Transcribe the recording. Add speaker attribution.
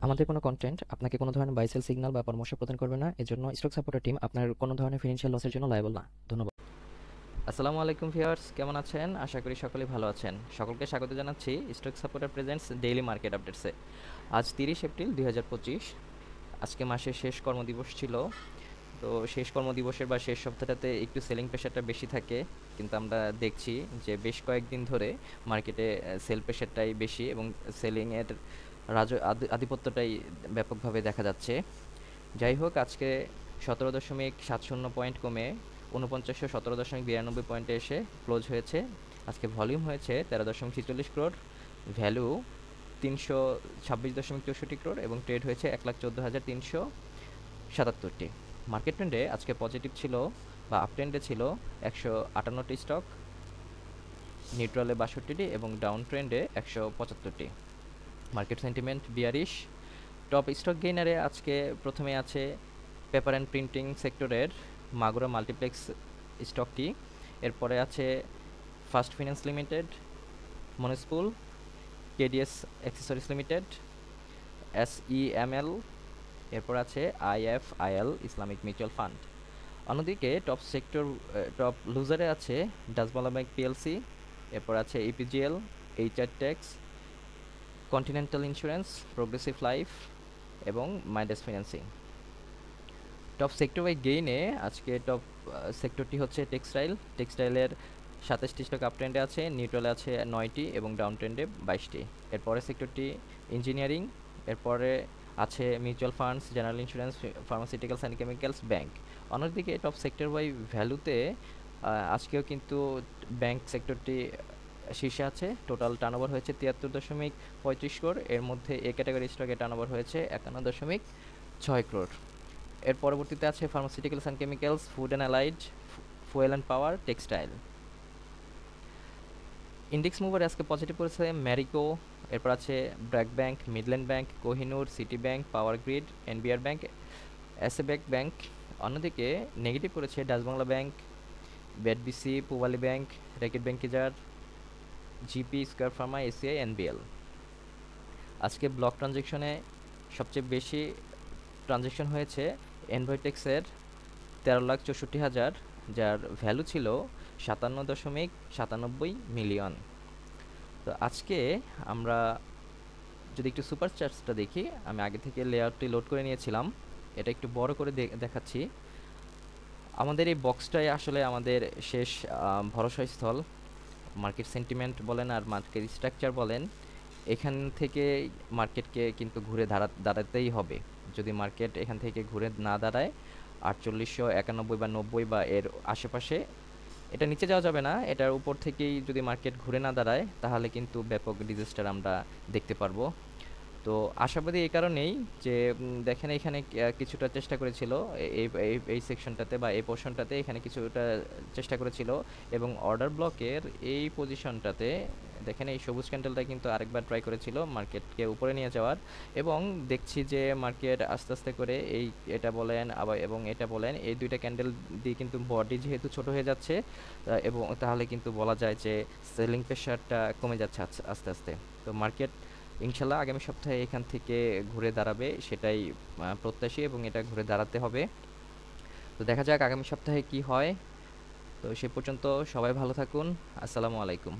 Speaker 1: আমাদের কোনো কন্টেন্ট আপনাকে কোনো ধরনের বাই সেল সিগন্যাল বা পরামর্শ প্রদান করবে না। এজন্য স্টক সাপোর্টার টিম আপনার কোনো ধরনের ফিনান্সিয়াল লসের জন্য লায়াবল না। ধন্যবাদ। আসসালামু আলাইকুম ভিউয়ার্স, কেমন আছেন? আশা করি সকলেই ভালো আছেন। সকলকে স্বাগত জানাচ্ছি stock supporter presents daily market আপডেটসে। আজ 30 এপ্রিল 2025। আজকে মাসের শেষ কর্মদিবস ছিল। তো শেষ কর্মদিবসের বা শেষ সপ্তাহটাতে একটু সেলিং প্রেশারটা বেশি থাকে, কিন্তু আমরা দেখছি যে বেশ কয়েকদিন ধরে মার্কেটে সেল প্রেশারটাই বেশি এবং সেলিংয়ের আধিপত্যটাই ব্যাপকভাবে দেখা যাচ্ছে। যাই হোক, আজকে 17.70 পয়েন্ট কমে 4917.92 পয়েন্টে এসে ক্লোজ হয়েছে। আজকে ভলিউম হয়েছে 13.46 ক্রোড়, ভ্যালু 326.64 ক্রোড় এবং ট্রেড হয়েছে 1,14,377টি। মার্কেট ট্রেন্ডে আজকে পজিটিভ ছিল বা আপ ট্রেন্ডে ছিল 158টি স্টক, নিউট্রালে 62টি এবং ডাউন ট্রেন্ডে 175টি। Market sentiment bearish. Top stock গেইনারে আজকে প্রথমে আছে পেপার অ্যান্ড প্রিন্টিং সেক্টরের মাগুরা মাল্টিপ্লেক্স স্টকটি, এরপরে আছে ফার্স্ট ফিন্যান্স লিমিটেড, মনিসপুল, কেডিএস অ্যাক্সেসরিজ লিমিটেড, SEML, এরপর আছে IFIL ইসলামিক মিউচুয়াল ফান্ড। অন্যদিকে টপ লুজারে আছে ডাচবাংলা ব্যাংক PLC, এরপর আছে EPGL, HR tex, continental insurance, progressive life এবং Midas financing. Top sector by গেইনে আজকে টপ সেক্টরটি হচ্ছে টেক্সটাইলের 27টি স্টক আপ ট্রেন্ডে আছে, নিউট্রালে আছে 9টি এবং ডাউন ট্রেন্ডে 22টি। এরপরে সেক্টরটি ইঞ্জিনিয়ারিং, এরপরে আছে mutual funds, general insurance, pharmaceuticals and chemicals, bank. অন্যদিকে টপ সেক্টর বাই ভ্যালুতে আজকেও কিন্তু ব্যাংক সেক্টরটি শীর্ষে আছে। টোটাল টার্নওভার হয়েছে 73.35 ক্রোড়, এর মধ্যে এ ক্যাটাগরি স্টকে টার্নওভার হয়েছে 51.6 ক্রোড়। এর পরবর্তীতে আছে pharmaceuticals and chemicals, food and allied, fuel and power, textile. Index মুভারে আজকে পজিটিভ করেছে ম্যারিকো, এরপর আছে BRAC bank, Midland bank, Kohinoor, city bank, power grid, NBR bank, এসএবেক ব্যাংক। অন্যদিকে নেগেটিভ করেছে Dutch Bangla bank, BEDBC, Pubali bank, র্যাকেট ব্যাংকিজার, GP, square pharma, ACI, NBL। আজকে ব্লক ট্রানজেকশনে সবচেয়ে বেশি ট্রানজেকশন হয়েছে এনভয়টেক্সের 13,64,000, যার ভ্যালু ছিল 57.97 মিলিয়ন। তো আজকে আমরা যদি একটু সুপার চার্টসটা দেখি, আমি আগে থেকে লেআউটটি লোড করে নিয়েছিলাম, এটা একটু বড় করে দেখাচ্ছি। আমাদের এই বক্সটাই আসলে আমাদের শেষ ভরসাস্থল। মার্কেট সেন্টিমেন্ট বলেন আর মার্কেট স্ট্রাকচার বলেন, এখান থেকে মার্কেটকে কিন্তু ঘুরে দাঁড়াতেই হবে। যদি মার্কেট এখান থেকে ঘুরে না দাঁড়ায় 4891 বা 90 বা এর আশেপাশে, এটা নিচে যাওয়া যাবে না, এটার উপর থেকেই যদি মার্কেট ঘুরে না দাঁড়ায় তাহলে কিন্তু ব্যাপক ডিজাস্টার আমরা দেখতে পারবো। তো আশাবাদী এই কারণেই যে দেখেন এখানে কিছুটা চেষ্টা করেছিল এই এই এই সেকশনটাতে বা এই পোর্শনটাতে, এখানে কিছুটা চেষ্টা করেছিল এবং অর্ডার ব্লকের এই পজিশনটাতে দেখেন এই সবুজ ক্যান্ডেলটা কিন্তু আরেকবার ট্রাই করেছিল মার্কেটকে উপরে নিয়ে যাওয়ার, এবং দেখছি যে মার্কেট আস্তে আস্তে করে এটা বলেন আবার এবং এটা বলেন, এই দুইটা ক্যান্ডেল দিয়ে কিন্তু বডি যেহেতু ছোট হয়ে যাচ্ছে এবং তাহলে কিন্তু বলা যায় যে সেলিং প্রেশারটা কমে যাচ্ছে আস্তে আস্তে। তো মার্কেট ইনশাল্লাহ আগামী সপ্তাহে এখান থেকে ঘুরে দাঁড়াবে, সেটাই প্রত্যাশী এবং এটা ঘুরে দাঁড়াতে হবে। তো দেখা যাক আগামী সপ্তাহে কি হয়। তো সে পর্যন্ত সবাই ভালো থাকুন। আসসালামু আলাইকুম।